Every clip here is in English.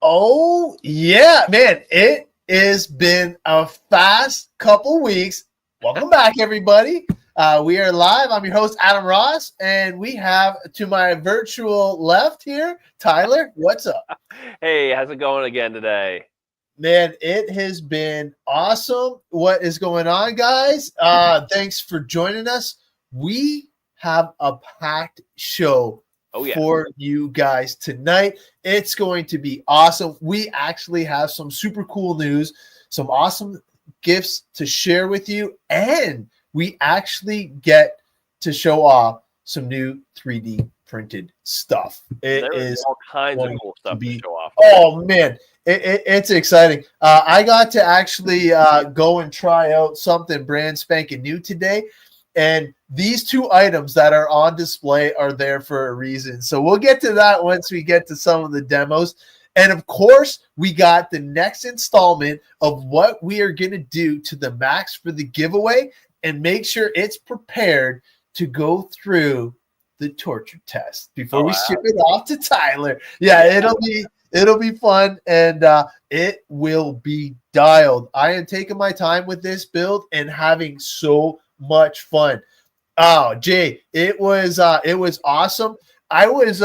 Oh, yeah, man. It has been a fast couple weeks. Welcome back, everybody. We are live. I'm your host, Adam Ross, and we have to my virtual left here, Tyler. What's up? Hey, how's it going again today? Man, it has been awesome. What is going on, guys? Thanks for joining us. We have a packed show Oh yeah, for you guys tonight. It's going to be awesome. We actually have some super cool news, some awesome gifts to share with you, and we actually get to show off some new 3D printed stuff. It there's is all kinds of going cool to stuff to be, show off. oh man, it's exciting. I got to actually go and try out something brand spanking new today. And these two items that are on display are there for a reason. So we'll get to that once we get to some of the demos. And of course, we got the next installment of what we are going to do to the Max for the giveaway and make sure it's prepared to go through the torture test before Oh, we ship it off to Tyler. Yeah, it'll be fun and it will be dialed. I am taking my time with this build and having so much fun. Oh, Jay, it was awesome. I was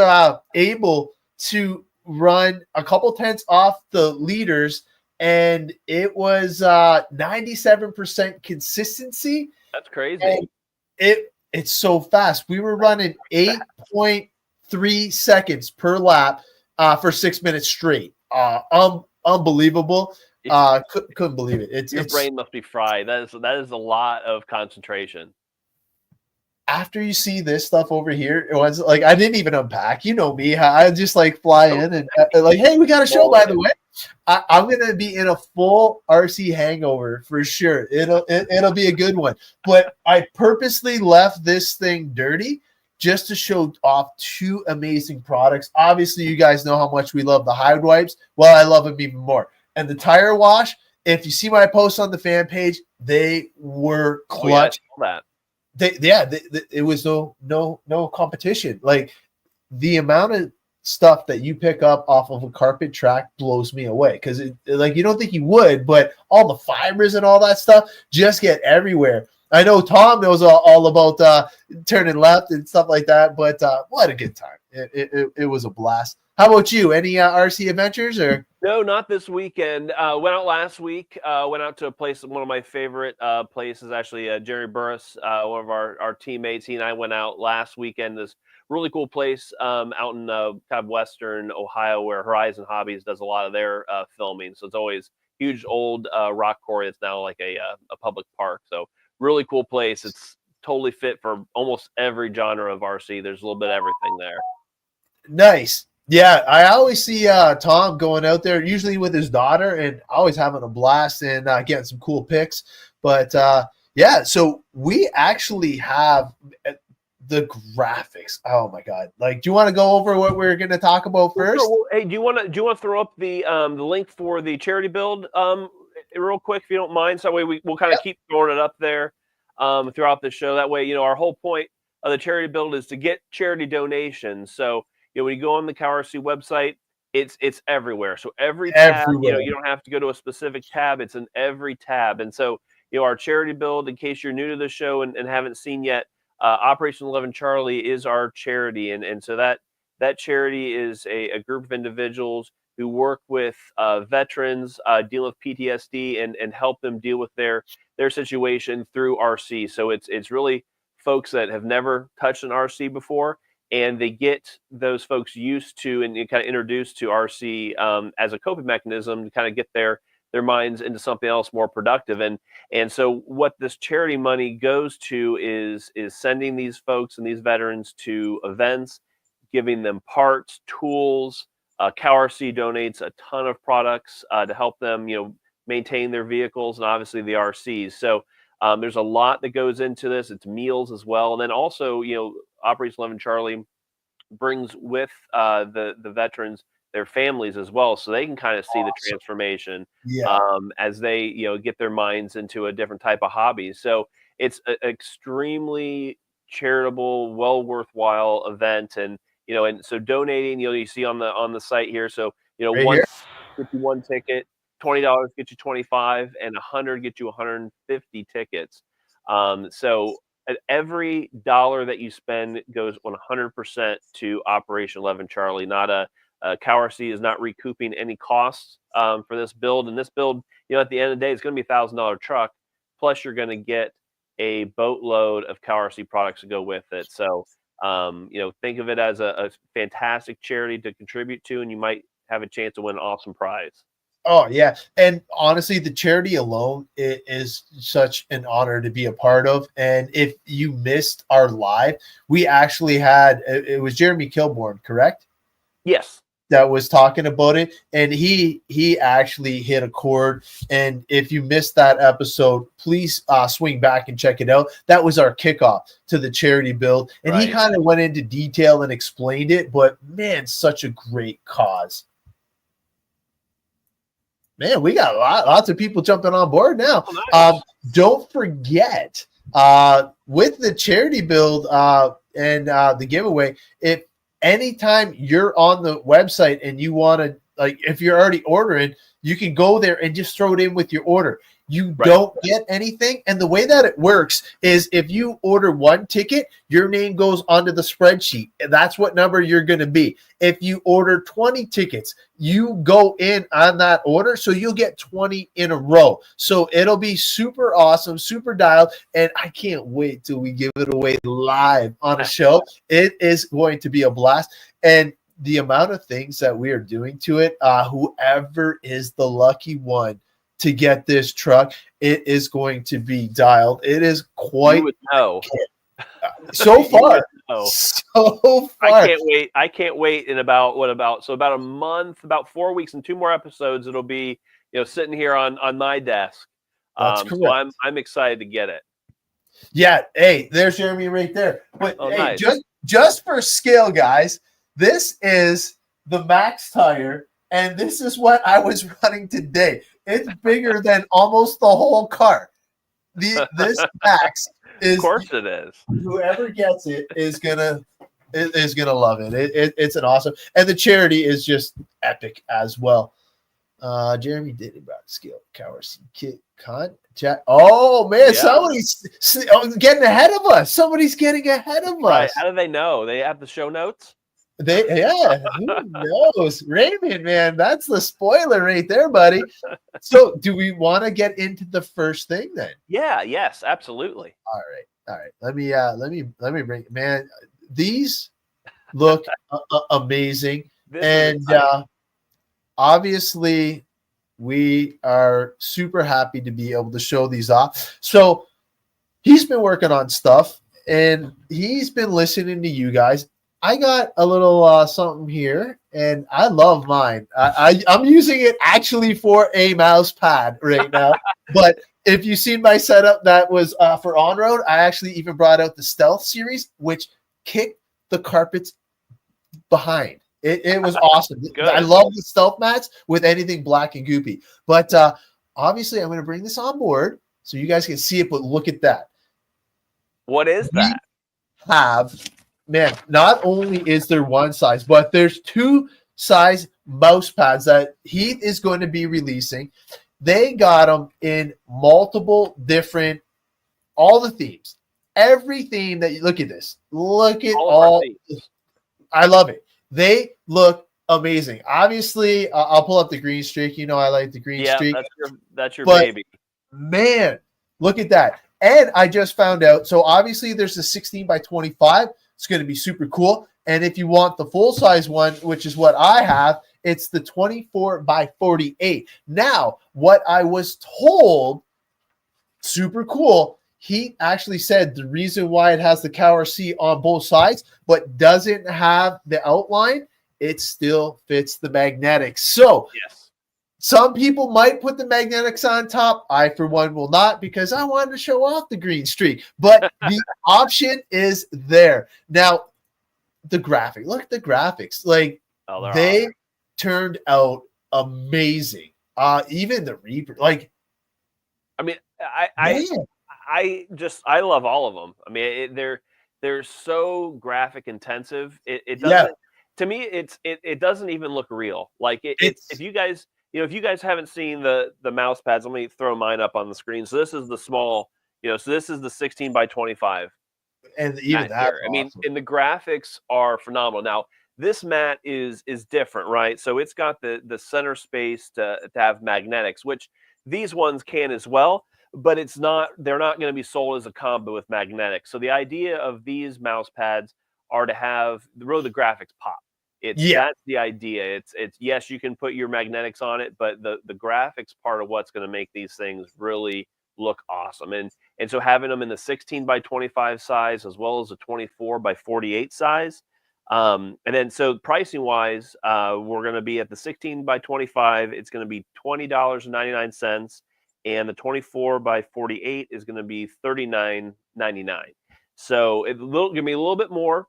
able to run a couple tenths off the leaders, and it was 97% consistency. that's crazy. And it's so fast. We were running 8.3 seconds per lap for 6 minutes straight. Unbelievable. Couldn't believe it. Your It's brain must be fried. That is a lot of concentration. after you see this stuff over here, it was like I didn't even unpack. You know me, I just like fly in and like, hey, we got a show by the way. I'm gonna be in a full RC hangover for sure. It'll be a good one. But I purposely left this thing dirty just to show off two amazing products. Obviously, you guys know how much we love the hide wipes. Well, I love them even more. And the tire wash. If you see my posts on the fan page, they were clutch. Oh, yeah, It was no competition. Like the amount of stuff that you pick up off of a carpet track blows me away because like you don't think you would, but all the fibers and all that stuff just get everywhere. I know Tom knows all about turning left and stuff like that, but what a good time. It was a blast. How about you? Any RC adventures or? No, not this weekend. Went out last week. Went out to a place, one of my favorite places, actually. Jerry Burris, one of our teammates. He and I went out last weekend. This really cool place out in kind of western Ohio, where Horizon Hobbies does a lot of their filming. So it's always huge old rock quarry. It's now like a public park. So really cool place. It's totally fit for almost every genre of RC. There's a little bit of everything there. Nice. Yeah, I always see Tom going out there, usually with his daughter, and always having a blast and getting some cool pics. But yeah, so we actually have the graphics. Oh my god! Like, do you want to go over what we're going to talk about first? Sure. Well, hey, do you want to throw up the link for the charity build real quick if you don't mind? So that way we'll kind of keep throwing it up there throughout the show. That way, our whole point of the charity build is to get charity donations. So when you go on the CowRC website, it's everywhere. So every tab, Everywhere. you don't have to go to a specific tab. It's in every tab. And so, our charity build, in case you're new to the show and haven't seen yet, Operation 11 Charlie is our charity. And so that charity is a group of individuals who work with veterans dealing with PTSD and help them deal with their situation through RC. So it's really folks that have never touched an RC before, and they get those folks used to and kind of introduced to RC as a coping mechanism to kind of get their minds into something else more productive. And so what this charity money goes to is sending these folks and these veterans to events, giving them parts, tools. CowRC donates a ton of products to help them, maintain their vehicles and obviously the RCs. So there's a lot that goes into this. It's meals as well, and then also, Operation 11 Charlie brings with the veterans their families as well, so they can kind of see the transformation as they get their minds into a different type of hobby. So it's an extremely charitable, well worthwhile event, and and so donating, you see on the site here. So Right one here. get you one ticket, $20 get you 25, and 100 get you 150 tickets. So at every dollar that you spend goes 100% to Operation 11 Charlie. Not CowRC is not recouping any costs for this build. And this build, at the end of the day, it's going to be $1,000 truck. Plus, you're going to get a boatload of CowRC products to go with it. So, think of it as a fantastic charity to contribute to, and you might have a chance to win an awesome prize. Oh yeah, and honestly, the charity alone is such an honor to be a part of. And if you missed our live, we actually had it was Jeremy Kilborne, correct? Yes, That was talking about it, and he actually hit a chord. And if you missed that episode, please swing back and check it out. That was our kickoff to the charity build, and he right. kind of went into detail and explained it. But man, such a great cause. Man, we got lots of people jumping on board now. Oh, nice. Don't forget, with the charity build and the giveaway, if anytime you're on the website and you want to, like, if you're already ordering, you can go there and just throw it in with your order. You don't get anything. And the way that it works is if you order one ticket, your name goes onto the spreadsheet. And that's what number you're going to be. If you order 20 tickets, you go in on that order. So you'll get 20 in a row. So it'll be super awesome, super dialed. And I can't wait till we give it away live on a show. It is going to be a blast. And the amount of things that we are doing to it, whoever is the lucky one to get this truck, it is going to be dialed. It is quite you would know. So far. So far. I can't wait in about a month, about 4 weeks and 2 more episodes. It'll be, sitting here on my desk. That's correct. So I'm excited to get it. Yeah. Hey, there's Jeremy right there. But hey, nice. just for scale, guys, this is the Max tire, and this is what I was running today. It's bigger than almost the whole car. This Max is, of course it is. Whoever gets it is gonna love it. It's an awesome, and the charity is just epic as well. Jeremy did about scale CowRC kit chat. Oh man, somebody's getting ahead of us. Somebody's getting ahead of us. How do they know? They have the show notes. Who knows? Raymond, man, that's the spoiler right there, buddy. So do we want to get into the first thing then? Yes, absolutely. All right. Let me bring, man, these look amazing. Obviously we are super happy to be able to show these off. So he's been working on stuff and he's been listening to you guys. I got a little something here, and I love mine. I'm using it actually for a mouse pad right now. But if you've seen my setup that was for on-road, I actually even brought out the Stealth series, which kicked the carpets behind. It was awesome. I love the Stealth mats with anything black and goopy. But obviously, I'm going to bring this on board so you guys can see it, but look at that. What is that? Man, not only is there one size, but there's 2 size mouse pads that he is going to be releasing. They got them in multiple different, all the themes. Every theme that you look at this. Look at all. I love it. They look amazing. Obviously, I'll pull up the green streak. I like the green streak. That's your baby. Man, look at that. And I just found out. So obviously, there's a 16 by 25. It's going to be super cool. And if you want the full size one, which is what I have, it's the 24 by 48. Now, what I was told, super cool, he actually said the reason why it has the CowRC on both sides, but doesn't have the outline, it still fits the magnetics. So, yes. Some people might put the magnetics on top. I, for one, will not because I wanted to show off the green streak. But the option is there. Now, the graphic. Look at the graphics. Like, they turned out amazing. Even the Reaper. Like, I mean, I love all of them. I mean, they're so graphic intensive. It doesn't. to me, it doesn't even look real. Like it's if It's you guys if you guys haven't seen the mouse pads, let me throw mine up on the screen. So this is the small, so this is the 16 by 25 and even mat that's here. I mean, awesome. and the graphics are phenomenal. Now, this mat is different, right? So it's got the center space to have magnetics, which these ones can as well, but it's not they're not going to be sold as a combo with magnetics. So the idea of these mouse pads are to have really the graphics pop. Yeah, That's the idea. It's yes, you can put your magnetics on it, but the graphics part of what's going to make these things really look awesome. And so having them in the 16 by 25 size as well as a 24 by 48 size. And then so pricing wise, we're going to be at the 16 by 25. It's going to be $20.99, and the 24 by 48 is going to be $39.99. So it's going to be a little bit more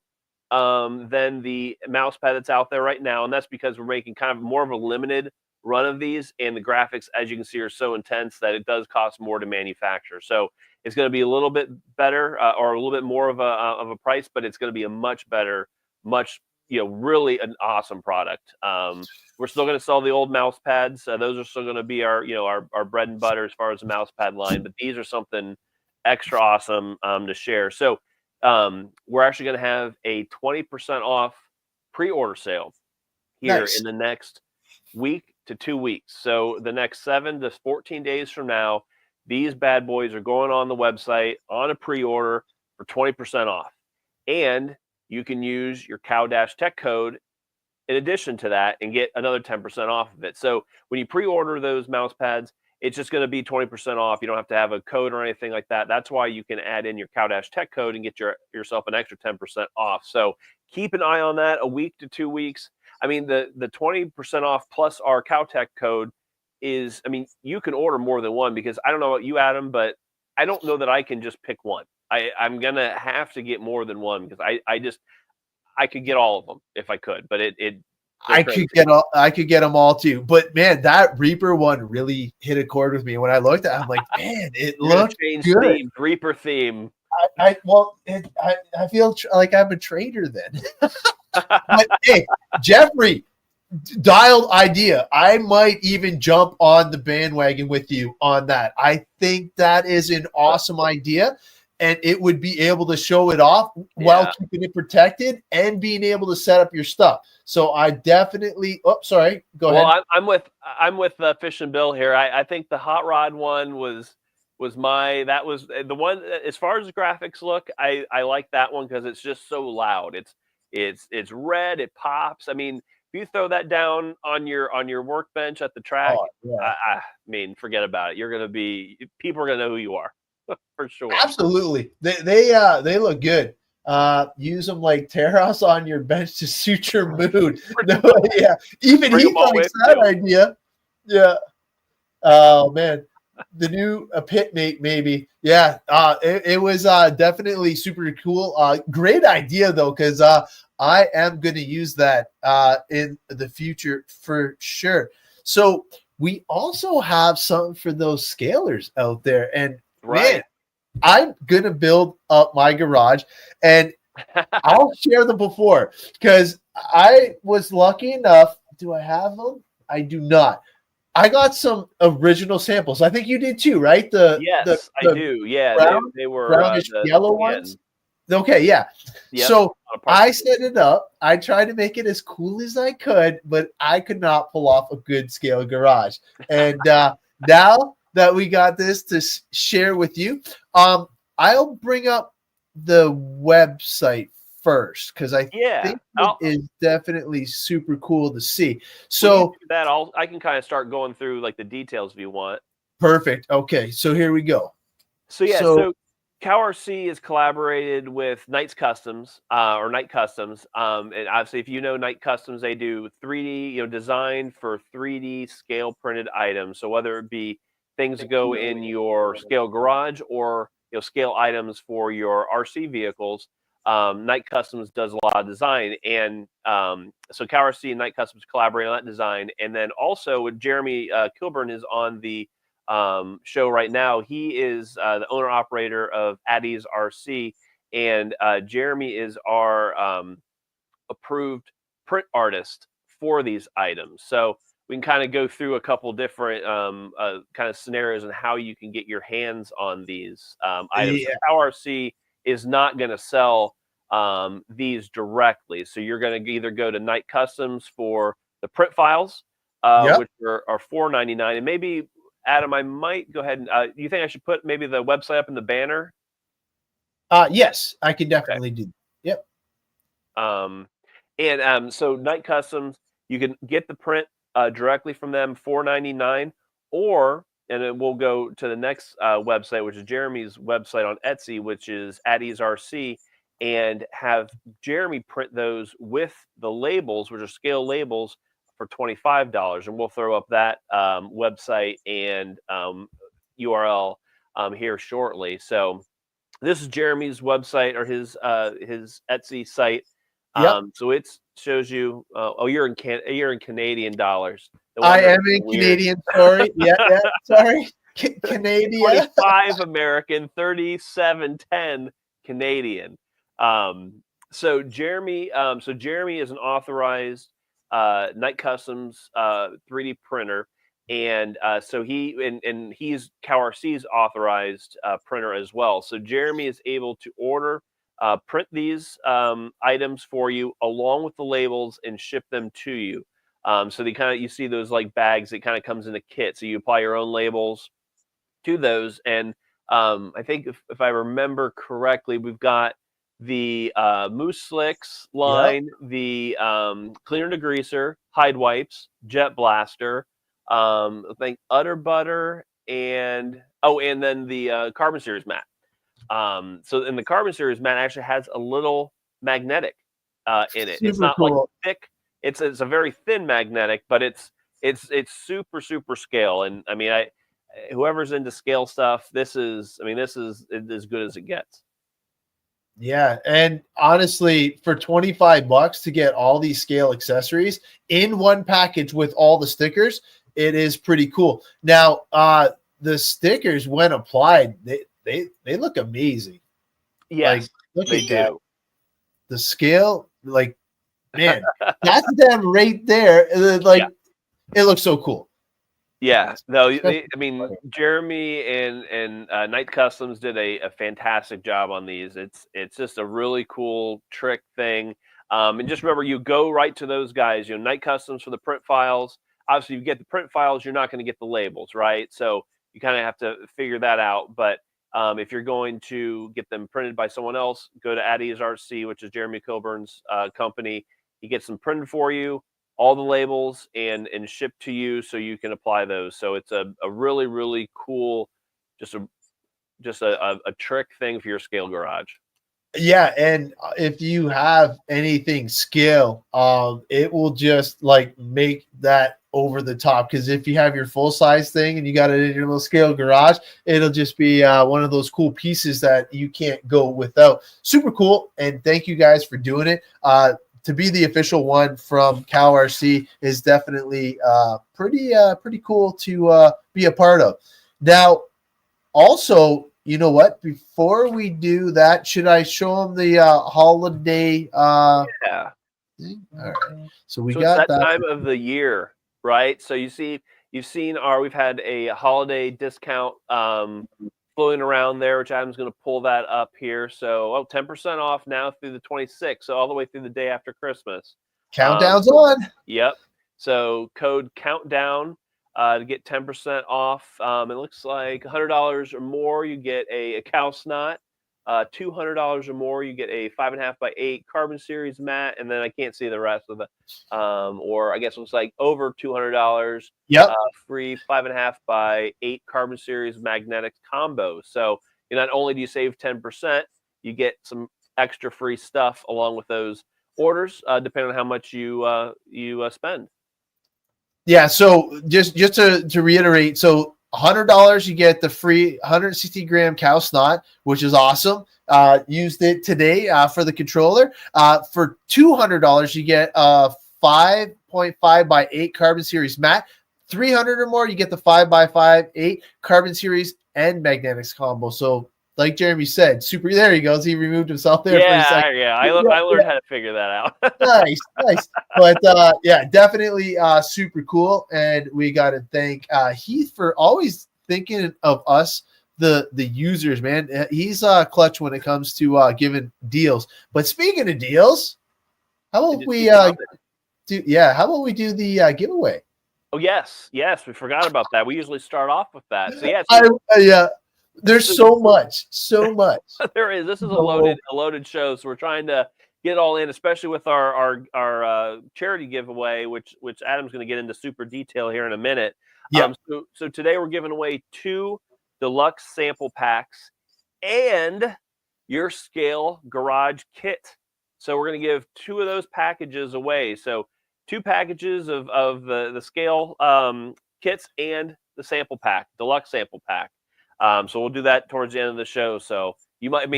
than the mouse pad that's out there right now, and that's because we're making kind of more of a limited run of these, and the graphics, as you can see, are so intense that it does cost more to manufacture. So it's going to be a little bit better or a little bit more of a price, but it's going to be a much better, much really an awesome product. We're still going to sell the old mouse pads. Those are still going to be our bread and butter as far as the mouse pad line, but these are something extra awesome to share. So we're actually going to have a 20% off pre-order sale here nice. in the next week to 2 weeks. So the next 7 to 14 days from now, these bad boys are going on the website on a pre-order for 20% off. And you can use your Cow-Tech code in addition to that and get another 10% off of it. So when you pre-order those mouse pads, it's just going to be 20% off. You don't have to have a code or anything like that. That's why you can add in your Cow-Tech code and get yourself an extra 10% off. So keep an eye on that a week to 2 weeks. I mean, the 20% off plus our Cow-Tech code is, I mean, you can order more than one, because I don't know about you, Adam, but I don't know that I can just pick one. I'm going to have to get more than one, because I could get all of them if I could, but they're crazy. I could get them all too. But man, that Reaper one really hit a chord with me. When I looked at it, I'm like, man, it You're gonna looked change good. theme, Reaper theme. I feel like I'm a trader then. But hey, Jeffrey, dialed idea. I might even jump on the bandwagon with you on that. I think that is an awesome idea, and it would be able to show it off while keeping it protected and being able to set up your stuff. So I definitely. Oh, sorry. Go ahead. Well, I'm with Fish and Bill here. I think the hot rod one was that was the one as far as the graphics look. I like that one because it's just so loud. It's red. It pops. I mean, if you throw that down on your workbench at the track, Oh, yeah. I mean, forget about it. People are gonna know who you are for sure. Absolutely. They look good. Use them like Terras on your bench to suit your mood. No, yeah. Even Bring he 'em all likes with that you. idea. Yeah. Oh man. The new pitmate, maybe. Yeah. It was definitely super cool. Great idea though, because I am gonna use that in the future for sure. So we also have something for those scalers out there. And man, Right. I'm gonna build up my garage, and I'll share them before, because I was lucky enough. Do I have them? I do not. I got some original samples. I think you did too, right? Yes, I The do. Yeah, brown, they were brownish the yellow tan. ones. Okay, yeah. Yep. So On a I partnership. set it up. I tried to make it as cool as I could, but I could not pull off a good scale garage. And now that we got this to share with you, I'll bring up the website first, because I Yeah. think it is definitely super cool to see. When you So do that, I can kind of start going through like the details if you want. perfect. Okay, so here we go. So yeah, So so CowRC has collaborated with Knights Customs or Knight Customs, and obviously, if you know Knight Customs, they do 3D, design for 3D scale printed items. So whether it be things that go in your scale garage or scale items for your RC vehicles, Knight Customs does a lot of design, and so CowRC and Knight Customs collaborate on that design, and then also with Jeremy Kilborne is on the show right now. He is the owner operator of Addie's RC, and Jeremy is our approved print artist for these items. So we can kind of go through a couple different kind of scenarios and how you can get your hands on these items. So Yeah. CowRC is not going to sell these directly. So you're going to either go to Night Customs for the print files, Yep. which are $4.99, and maybe Adam, I might go ahead and you think I should put maybe the website up in the banner? Yes, I can Okay. definitely do. Yep. So Night Customs, you can get the print directly from them, $4.99, or and it will go to the next website, which is Jeremy's website on Etsy, which is @EaseRC, and have Jeremy print those with the labels, which are scale labels, for $25, and we'll throw up that website and URL here shortly. So this is Jeremy's website, or his Etsy site. Yep. So it shows you. You're in Canadian dollars. No I wonder am it's in weird. Canadian. Sorry. Yeah. Sorry. Canadian. 25 American, 37.10 Canadian. So Jeremy is an authorized Night Customs 3D printer, and so he's CowRC's authorized printer as well. So Jeremy is able to order, print these items for you along with the labels and ship them to you. So you see those like bags that kind of comes in a kit. So you apply your own labels to those, and I think if I remember correctly, we've got the Moose Slicks line, the Cleaner to Greaser, Hide Wipes, Jet Blaster, I think Utter Butter, and then the Carbon Series mat. And the Carbon Series mat actually has a little magnetic in it. It's Super not cool. like thick. It's a very thin magnetic, but it's super scale. And I mean, whoever's into scale stuff, this is as good as it gets. Yeah, and honestly, for $25 to get all these scale accessories in one package with all the stickers, it is pretty cool. Now, the stickers, when applied, they look amazing. Yes, like, look they at do. that. The scale, like, man, that's them right there. It looks so cool. Yeah, no, I mean, Jeremy and Night Customs did a fantastic job on these. It's just a really cool trick thing. And just remember, you go right to those guys. Night Customs for the print files. Obviously, you get the print files, you're not going to get the labels, right? So you kind of have to figure that out. But if you're going to get them printed by someone else, go to @EaseRC, which is Jeremy Kilborne's company. He gets them printed for you, all the labels, and shipped to you so you can apply those. So it's a really, really cool, just a trick thing for your scale garage. Yeah, and if you have anything scale, it will just like make that over the top. Because if you have your full size thing and you got it in your little scale garage, it'll just be one of those cool pieces that you can't go without. Super cool, and thank you guys for doing it. To be the official one from CowRC is definitely pretty cool to be a part of. Now, also, you know what? Before we do that, should I show them the holiday? Yeah. Thing? All right. So we So got it's that that time of the year, right? So you've seen we've had a holiday discount floating around there, which Adam's going to pull that up here. So 10% off now through the 26th, so all the way through the day after Christmas. countdown's on. Yep. So code countdown to get 10% off. It looks like $100 or more, you get a cow snot. $200 or more, you get a 5.5 by 8 Carbon Series mat, and then I can't see the rest of the, or I guess it looks like over $200. Yep. Free 5.5 by 8 Carbon Series magnetic combo. So not only do you save 10%, you get some extra free stuff along with those orders, depending on how much you spend. Yeah. So just to reiterate, so $100 you get the free 160 gram cow snot, which is awesome. Used it today for the controller. For $200 you get a 5.5 by 8 Carbon Series mat. 300 or more you get the 5 by 5 8 Carbon Series and magnetics combo. So like Jeremy said, super. There he goes. He removed himself there for a second. I learned how to figure that out. Nice. But yeah, definitely super cool. And we got to thank Heath for always thinking of us, the users, man. He's clutch when it comes to giving deals. But speaking of deals, how about we do the giveaway? Oh yes, we forgot about that. We usually start off with that. So yeah, there's so much. There is. This is a loaded show, so we're trying to get it all in, especially with our charity giveaway, which Adam's going to get into super detail here in a minute. Yeah. So today we're giving away 2 deluxe sample packs and your scale garage kit. So we're going to give 2 of those packages away. So 2 packages of the scale kits and the sample pack, deluxe sample pack. So we'll do that towards the end of the show. So Adam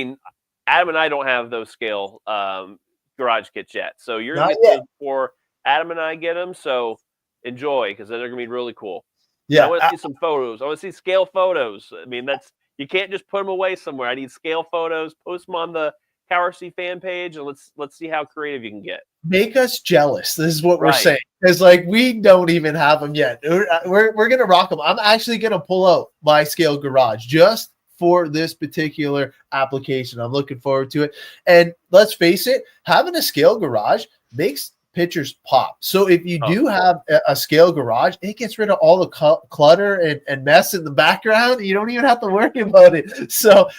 and I don't have those scale garage kits yet. So you're going to get those before Adam and I get them. So enjoy, because they're going to be really cool. Yeah. I want to see some photos. I want to see scale photos. I mean, you can't just put them away somewhere. I need scale photos. Post them on the CowRC fan page, and let's see how creative you can get. Make us jealous. This is what we're saying. It's like we don't even have them yet. We're gonna rock them. I'm actually gonna pull out my scale garage just for this particular application. I'm looking forward to it. And let's face it, having a scale garage makes pictures pop. So if you do have a scale garage, it gets rid of all the clutter and mess in the background. You don't even have to worry about it. So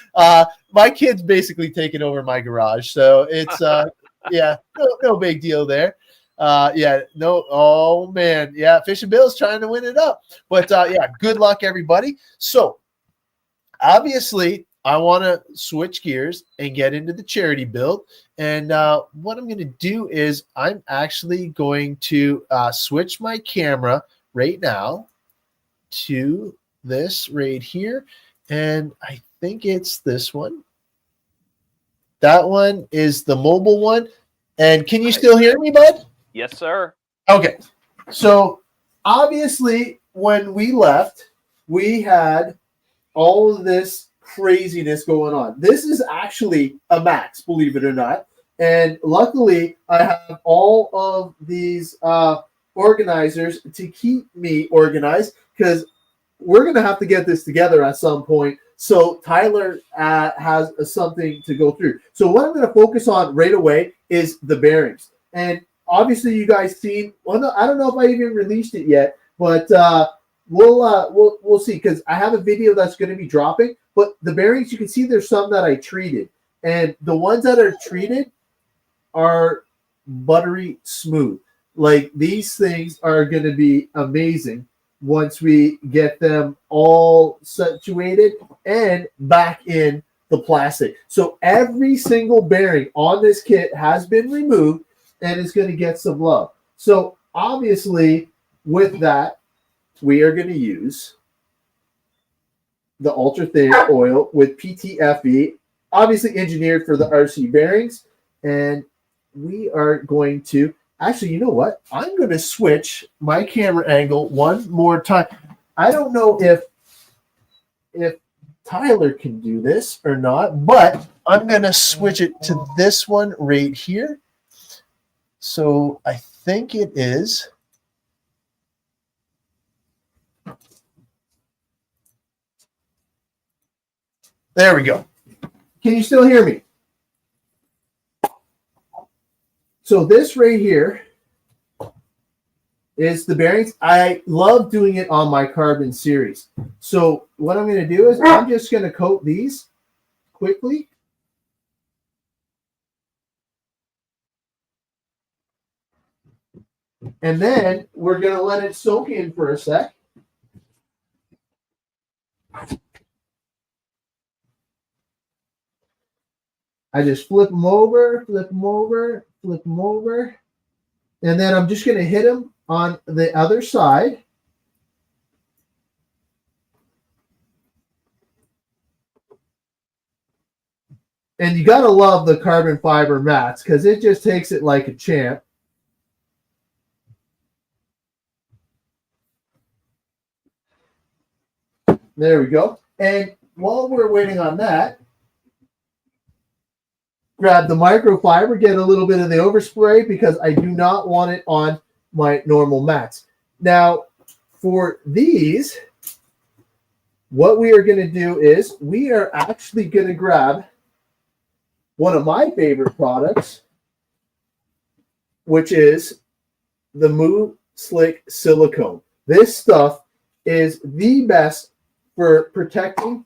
my kid's basically taking over my garage. So it's no big deal there. Oh man. Yeah, Fishing Bill's trying to win it up. But good luck, everybody. So obviously I want to switch gears and get into the charity build. And what I'm going to do is I'm actually going to switch my camera right now to this right here. And I think it's this one. That one is the mobile one. And can you still hear me, bud? Yes, sir. Okay. So obviously when we left, we had all of this craziness going on. This is actually a max, believe it or not. And luckily, I have all of these organizers to keep me organized, because we're going to have to get this together at some point. So Tyler has something to go through. So what I'm going to focus on right away is the bearings. And obviously, you guys seen. Well, no, I don't know if I even released it yet, but we'll see, because I have a video that's going to be dropping. But the bearings, you can see there's some that I treated, and the ones that are treated are buttery smooth. Like, these things are going to be amazing once we get them all situated and back in the plastic. So every single bearing on this kit has been removed and is going to get some love. So obviously with that, we are going to use the ultra thin oil with PTFE, obviously engineered for the RC bearings. And we are going to, actually, you know what? I'm going to switch my camera angle one more time. I don't know if Tyler can do this or not, but I'm going to switch it to this one right here. So I think it is. There we go. Can you still hear me? So this right here is the bearings. I love doing it on my carbon series. So what I'm going to do is I'm just going to coat these quickly. And then we're going to let it soak in for a sec. I just flip them over, flip them over, flip them over. And then I'm just going to hit them on the other side. And you got to love the carbon fiber mats, because it just takes it like a champ. There we go. And while we're waiting on that, grab the microfiber, get a little bit of the overspray because I do not want it on my normal mats. Now, for these, what we are going to do is we are actually going to grab one of my favorite products, which is the Move Slick Silicone. This stuff is the best for protecting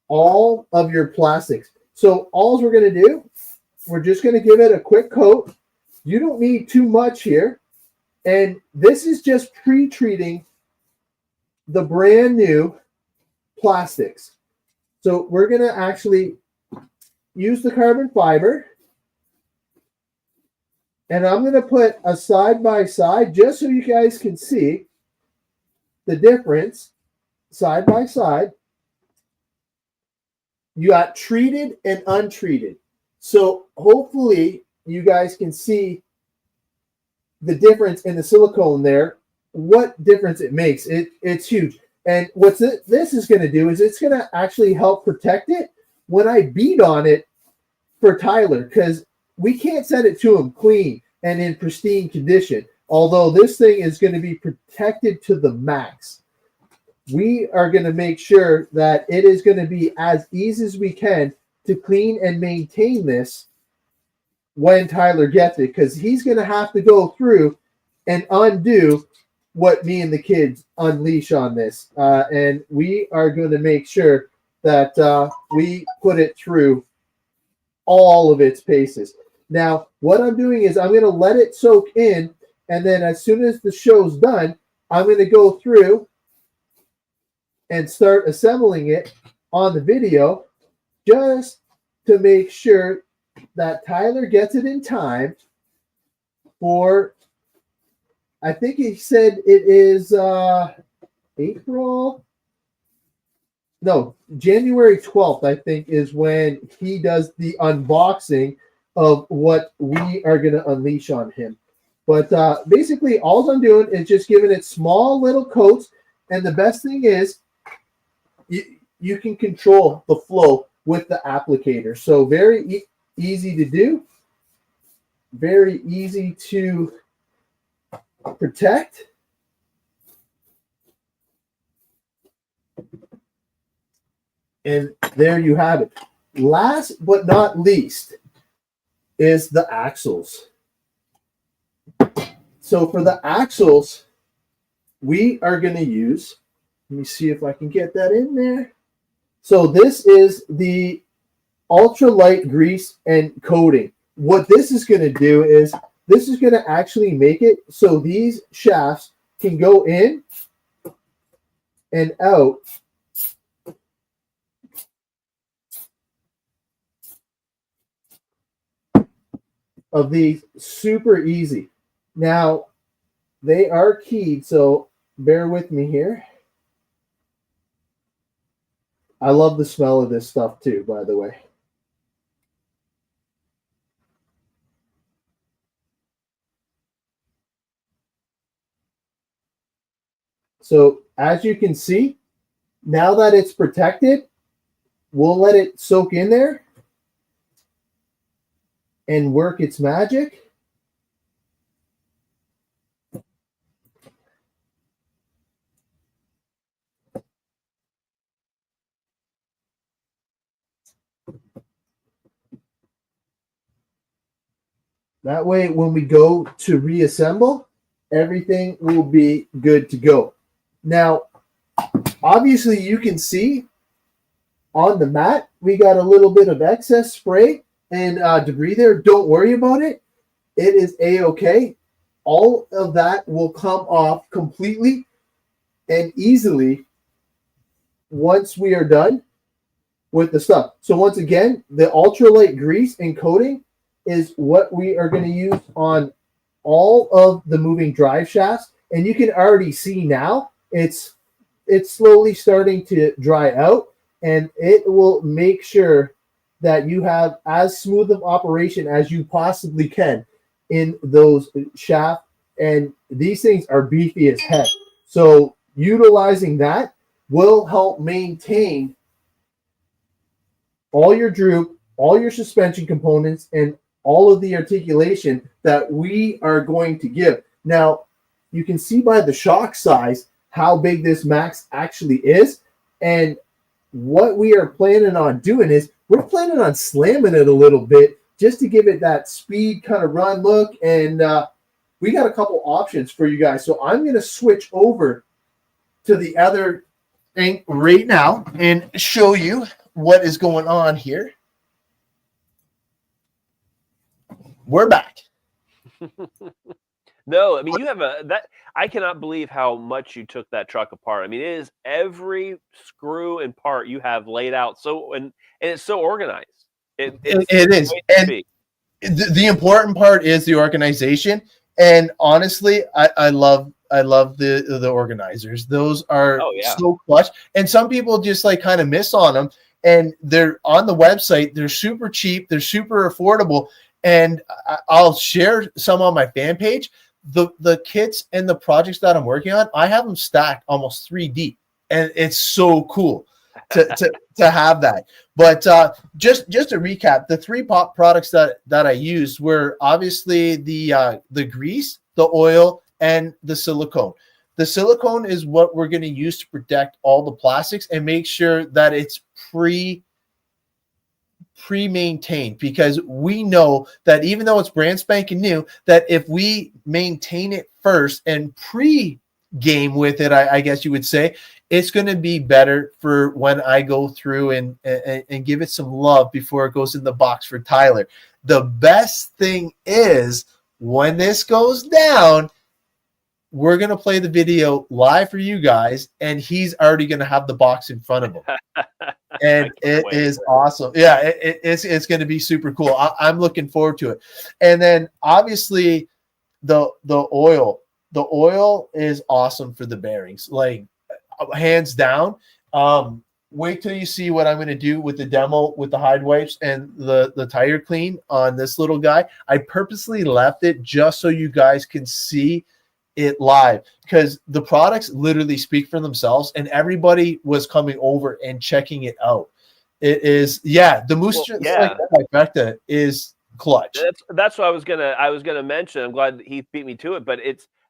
all of your plastics. So all we're going to do, we're just going to give it a quick coat. You don't need too much here. And this is just pre-treating the brand new plastics. So we're going to actually use the carbon fiber. And I'm going to put a side-by-side just so you guys can see the difference side by side. You got treated and untreated. So hopefully you guys can see the difference in the silicone there, what difference it makes. It's huge. And what this is going to do is it's going to actually help protect it when I beat on it for Tyler, because we can't send it to him clean and in pristine condition. Although this thing is going to be protected to the max, we are going to make sure that it is going to be as easy as we can to clean and maintain this when Tyler gets it, because he's going to have to go through and undo what me and the kids unleash on this. And we are going to make sure that we put it through all of its paces. Now, what I'm doing is I'm going to let it soak in, and then as soon as the show's done, I'm going to go through and start assembling it on the video just to make sure that Tyler gets it in time for, I think he said it is January 12th, I think, is when he does the unboxing of what we are going to unleash on him. But basically, all I'm doing is just giving it small little coats. And the best thing is you can control the flow with the applicator. So very easy to do, very easy to protect. And there you have it. Last but not least is the axles. So for the axles, we are going to use, let me see if I can get that in there. So this is the ultralight grease and coating. What this is going to do is this is going to actually make it so these shafts can go in and out of these super easy. Now, they are keyed, so bear with me here. I love the smell of this stuff too, by the way. So as you can see, now that it's protected, we'll let it soak in there and work its magic. That way, when we go to reassemble, everything will be good to go. Now, obviously, you can see on the mat, we got a little bit of excess spray and debris there. Don't worry about it. It is A-okay. All of that will come off completely and easily once we are done with the stuff. So once again, the ultralight grease and coating is what we are going to use on all of the moving drive shafts. And you can already see now it's slowly starting to dry out, and it will make sure that you have as smooth of operation as you possibly can in those shafts. And these things are beefy as heck. So utilizing that will help maintain all your droop all your suspension components and all of the articulation that we are going to give. Now, you can see by the shock size how big this max actually is. And what we are planning on doing is we're planning on slamming it a little bit just to give it that speed kind of run look. And we got a couple options for you guys. So I'm going to switch over to the other thing right now and show you what is going on here. We're back. No, I mean, you have I cannot believe how much you took that truck apart. I mean, it is every screw and part you have laid out. And it's so organized. It is. And the important part is the organization. And honestly, I love the organizers. Those are so clutch. And some people just like kind of miss on them. And they're on the website. They're super cheap. They're super affordable. And I'll share some on my fan page. The kits and the projects that I'm working on, I have them stacked almost 3 deep, and it's so cool to have that. But just to recap, the 3 pop products that I used were obviously the grease, the oil, and the silicone. The silicone is what we're going to use to protect all the plastics and make sure that it's pre-maintained, because we know that even though it's brand spanking new, that if we maintain it first and pre-game with it, I guess you would say, it's going to be better for when I go through and give it some love before it goes in the box for Tyler. The best thing is when this goes down, we're going to play the video live for you guys, and he's already going to have the box in front of him. And it is awesome. Yeah, it's going to be super cool. I'm looking forward to it. And then obviously the oil. The oil is awesome for the bearings, like hands down. Wait till you see what I'm going to do with the demo with the hide wipes and the tire clean on this little guy. I purposely left it just so you guys can see it live, because the products literally speak for themselves, and everybody was coming over and checking it out. It is, the Moose trifecta is clutch. That's what I was gonna mention. I'm glad that Heath beat me to it, but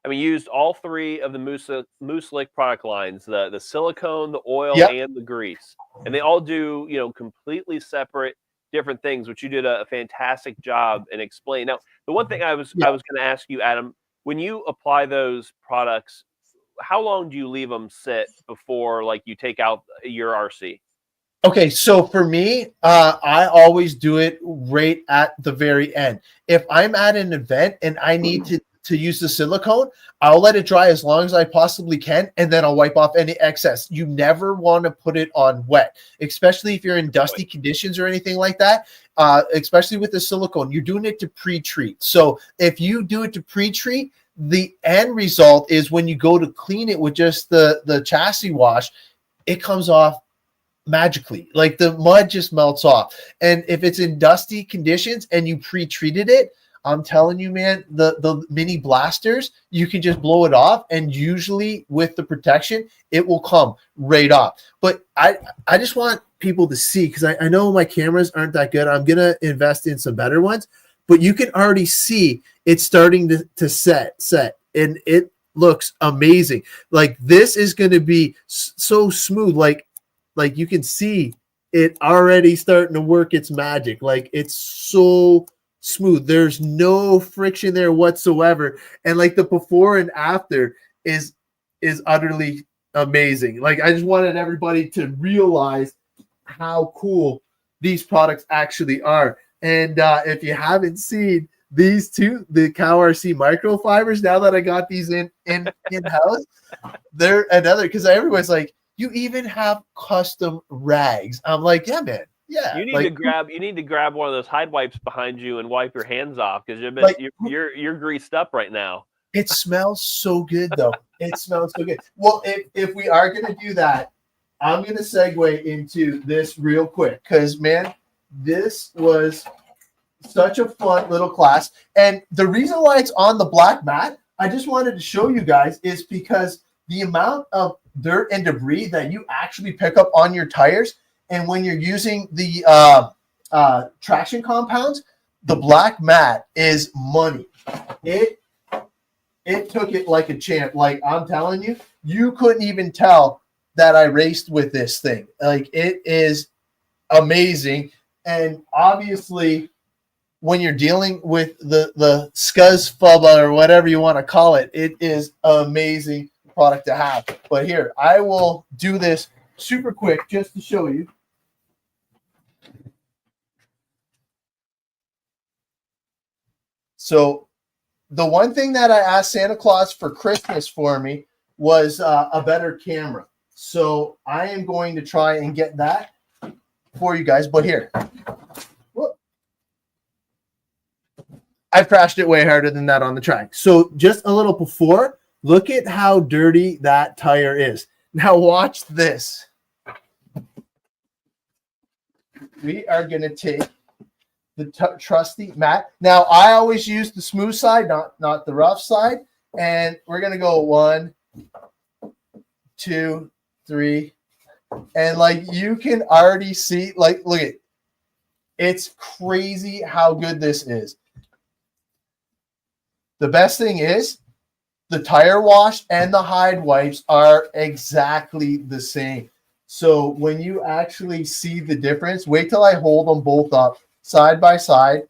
we used all 3 of the Moose Lick product lines: the silicone, the oil, and the grease, and they all do completely separate different things, which you did a fantastic job in explaining. Now, the one thing I was going to ask you, Adam, when you apply those products, how long do you leave them sit before you take out your RC? Okay, so for me, I always do it right at the very end. If I'm at an event and I need to use the silicone, I'll let it dry as long as I possibly can, and then I'll wipe off any excess. You never want to put it on wet, especially if you're in dusty conditions or anything like that, especially with the silicone. You're doing it to pre-treat. So if you do it to pre-treat, the end result is when you go to clean it with just the chassis wash, it comes off magically. Like the mud just melts off. And if it's in dusty conditions and you pre-treated it, I'm telling you, man, the mini blasters, you can just blow it off, and usually with the protection, it will come right off. But I just want people to see, because I know my cameras aren't that good. I'm going to invest in some better ones, but you can already see it's starting to set, and it looks amazing. Like this is going to be so smooth. Like you can see it already starting to work its magic. Like it's so smooth. There's no friction there whatsoever. And like the before and after is utterly amazing. Like I just wanted everybody to realize how cool these products actually are. And if you haven't seen these two, the CowRC microfibers, now that I got these in-house, they're another, because everybody's like, you even have custom rags. I'm like, yeah, man. Yeah, you need to grab one of those hide wipes behind you and wipe your hands off, because you're greased up right now. It smells so good, though. It smells so good. Well, if we are going to do that, I'm going to segue into this real quick, because man, this was such a fun little class. And the reason why it's on the black mat, I just wanted to show you guys, is because the amount of dirt and debris that you actually pick up on your tires. And when you're using the traction compounds, the black mat is money. It took it like a champ. Like, I'm telling you, you couldn't even tell that I raced with this thing. Like, it is amazing. And obviously, when you're dealing with the SCUSFUBA or whatever you want to call it, it is an amazing product to have. But here, I will do this super quick just to show you. So the one thing that I asked Santa Claus for Christmas for me was a better camera. So I am going to try and get that for you guys. But here, whoop, I've crashed it way harder than that on the track. So just a little before, look at how dirty that tire is. Now watch this. We are going to take the trusty mat. Now, I always use the smooth side, not the rough side. And we're going to go 1, 2, 3. And like, you can already see, like, look at it. It's crazy how good this is. The best thing is the tire wash and the hide wipes are exactly the same. So when you actually see the difference, wait till I hold them both up side by side.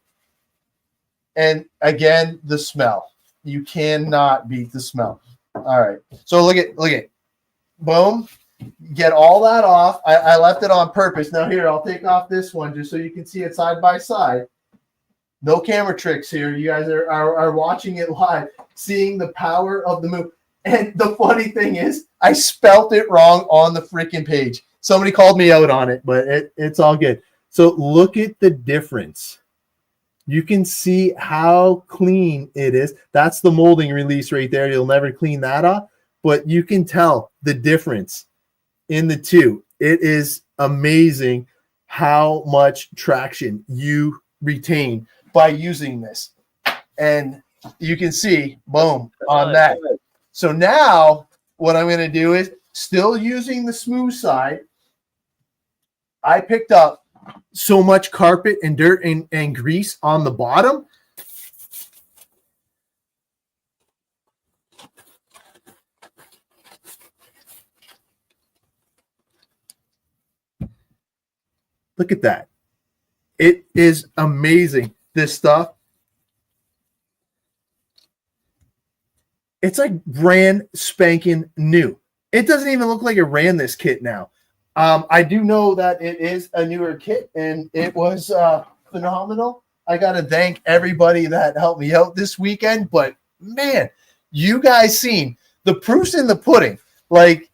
And again, the smell. You cannot beat the smell. All right. So look at boom. Get all that off. I left it on purpose. Now here, I'll take off this one just so you can see it side by side. No camera tricks here. You guys are watching it live, seeing the power of the move. And the funny thing is, I spelt it wrong on the freaking page. Somebody called me out on it, but it's all good. So look at the difference. You can see how clean it is. That's the molding release right there. You'll never clean that off, but you can tell the difference in the two. It is amazing how much traction you retain by using this. And you can see, boom, on that. So now what I'm going to do is, still using the smooth side, I picked up so much carpet and dirt and grease on the bottom. Look at that. It is amazing, this stuff. It's like brand spanking new. It doesn't even look like it ran this kit now. I do know that it is a newer kit, and it was phenomenal. I got to thank everybody that helped me out this weekend. But, man, you guys seen the proof's in the pudding. Like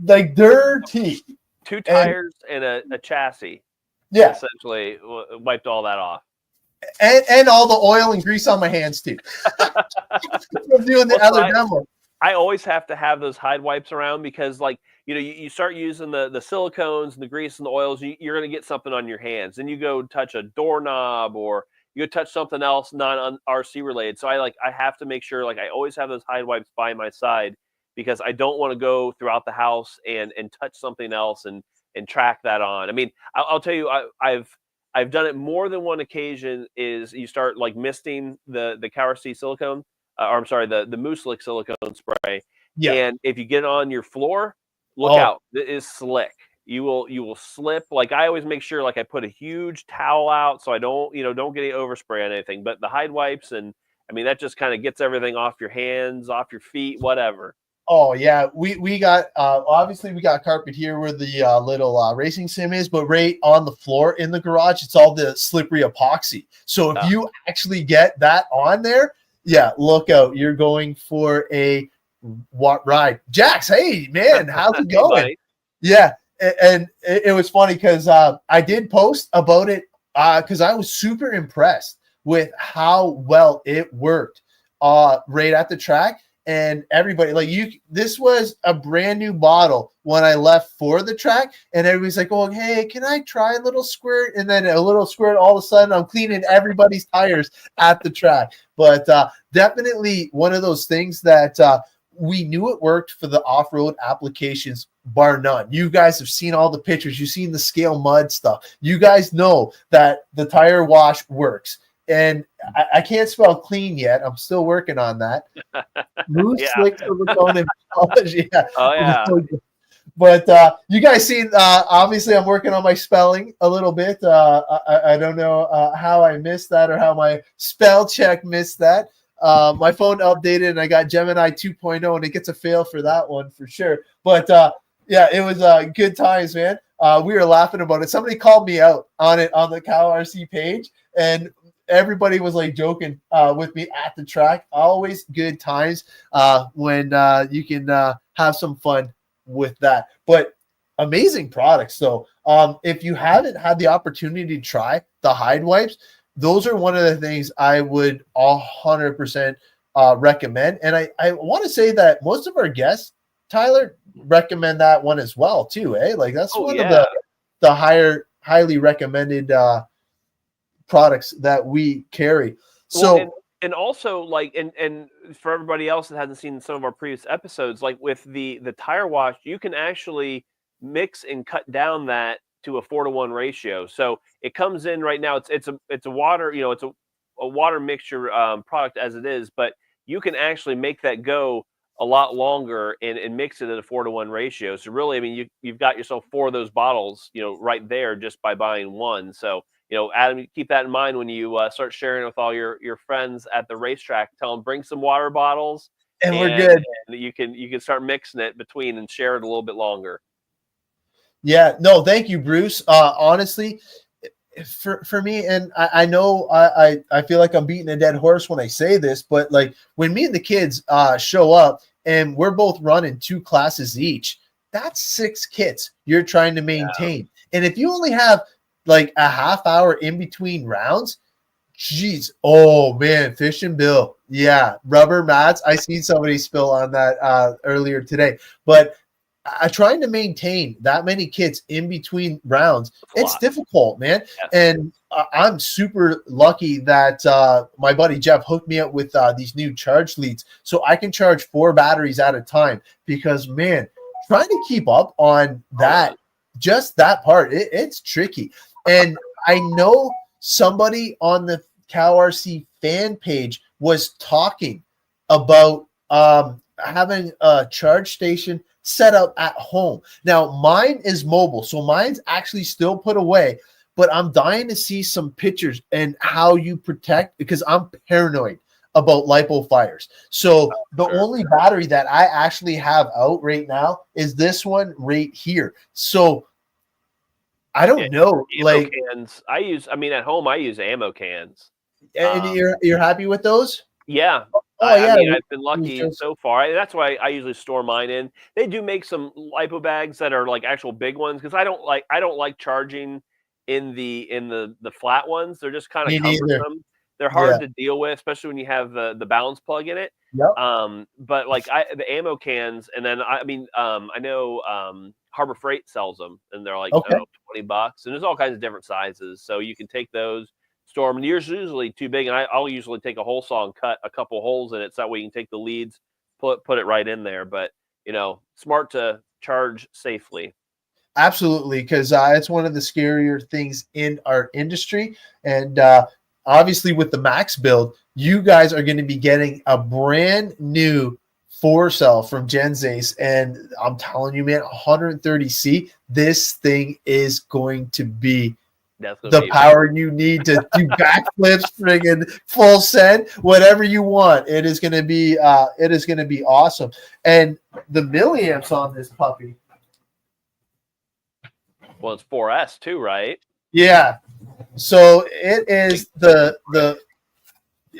dirty. 2 tires and a chassis. Yeah. Essentially wiped all that off. And all the oil and grease on my hands, too. From doing the other demo. I always have to have those hide wipes around because, like, you start using the silicones and the grease and the oils, you're going to get something on your hands. Then you go touch a doorknob or you go touch something else non-RC related. So I have to make sure, like, I always have those hide wipes by my side because I don't want to go throughout the house and touch something else and track that on. I mean, I'll tell you, I've done it more than one occasion. Is you start like misting the CowRC silicone, or I'm sorry, the Moose-Lick silicone spray. Yeah. And if you get it on your floor, look out. It is slick. You will slip. Like, I always make sure, like, I put a huge towel out so I don't get any overspray on anything. But the hide wipes, and I mean, that just kind of gets everything off your hands, off your feet, whatever. Oh yeah, we got obviously we got carpet here where the little racing sim is, but right on the floor in the garage, it's all the slippery epoxy. So if you actually get that on there, yeah, look out. You're going for a ride. Jax, hey man, how's it going? Yeah, and it was funny because I did post about it because I was super impressed with how well it worked right at the track. And everybody, like, this was a brand new bottle when I left for the track, and everybody's like, "Oh, hey, can I try a little squirt?" And then a little squirt, all of a sudden, I'm cleaning everybody's tires at the track. But definitely one of those things that we knew it worked for the off-road applications bar none. You guys have seen all the pictures. You've seen the scale mud stuff. You guys know that the tire wash works. And I can't spell clean yet. I'm still working on that. Loose, Yeah. slick, silicone, and polish. Yeah. Oh yeah. But you guys seen, obviously I'm working on my spelling a little bit. I don't know how I missed that or how my spell check missed that. My phone updated and I got Gemini 2.0 and it gets a fail for that one for sure. But yeah, it was good times, man. We were laughing about it. Somebody called me out on it on the CowRC page, and everybody was like joking with me at the track. Always good times when you can have some fun with that. But amazing products. So if you haven't had the opportunity to try the hide wipes, those are one of the things I would 100% recommend. And I want to say that most of our guests, Tyler, recommend that one as well too, eh? Like that's one of the highly recommended products that we carry. So well, and also like and for everybody else that hasn't seen some of our previous episodes, like with the tire wash, you can actually mix and cut down that to a 4-to-1 ratio. So it comes in right now. It's a water, it's a water mixture product as it is, but you can actually make that go a lot longer and mix it at a 4-to-1 ratio. So really, I mean, you've got yourself 4 of those bottles, right there just by buying one. So Adam, keep that in mind when you start sharing it with all your friends at the racetrack. Tell them bring some water bottles, and we're good. And you can start mixing it between and share it a little bit longer. Yeah, no, thank you, Bruce. Honestly, for me, and I know I feel like I'm beating a dead horse when I say this, but like when me and the kids show up and we're both running 2 classes each, that's 6 kits you're trying to maintain. Yeah. And if you only have like a half hour in between rounds, geez, oh man, Fish and Bill. Yeah, rubber mats. I seen somebody spill on that earlier today. But trying to maintain that many kits in between rounds, it's difficult, man. Yes. And I'm super lucky that my buddy Jeff hooked me up with these new charge leads, so I can charge 4 batteries at a time. Because man, trying to keep up on that, just that part, it's tricky. And I know somebody on the CowRC fan page was talking about having a charge station set up at home. Now, mine is mobile, so mine's actually still put away, but I'm dying to see some pictures and how you protect, because I'm paranoid about lipo fires. So the only battery that I actually have out right now is this one right here. So I don't know. Like cans. At home I use ammo cans. And you're happy with those? Yeah. I mean, I've been lucky so far. That's why I usually store mine in. They do make some lipo bags that are like actual big ones, because I don't like charging in the flat ones. They're just kind of cumbersome. They're hard to deal with, especially when you have the balance plug in it. Yep. But like the ammo cans, and then I know Harbor Freight sells them, and they're like $20, and there's all kinds of different sizes, so you can take those. Storm, and yours usually too big, and I'll usually take a hole saw and cut a couple holes in it, so that way you can take the leads, put it right in there. But smart to charge safely. Absolutely, because it's one of the scarier things in our industry. And obviously with the Max build, you guys are going to be getting a brand new 4-cell from Genzace, and I'm telling you, man, 130C, this thing is going to be the power you need to do backflips, friggin' full send, whatever you want. It is going to be awesome. And the milliamps on this puppy. Well, it's 4S too, right? Yeah. So it is the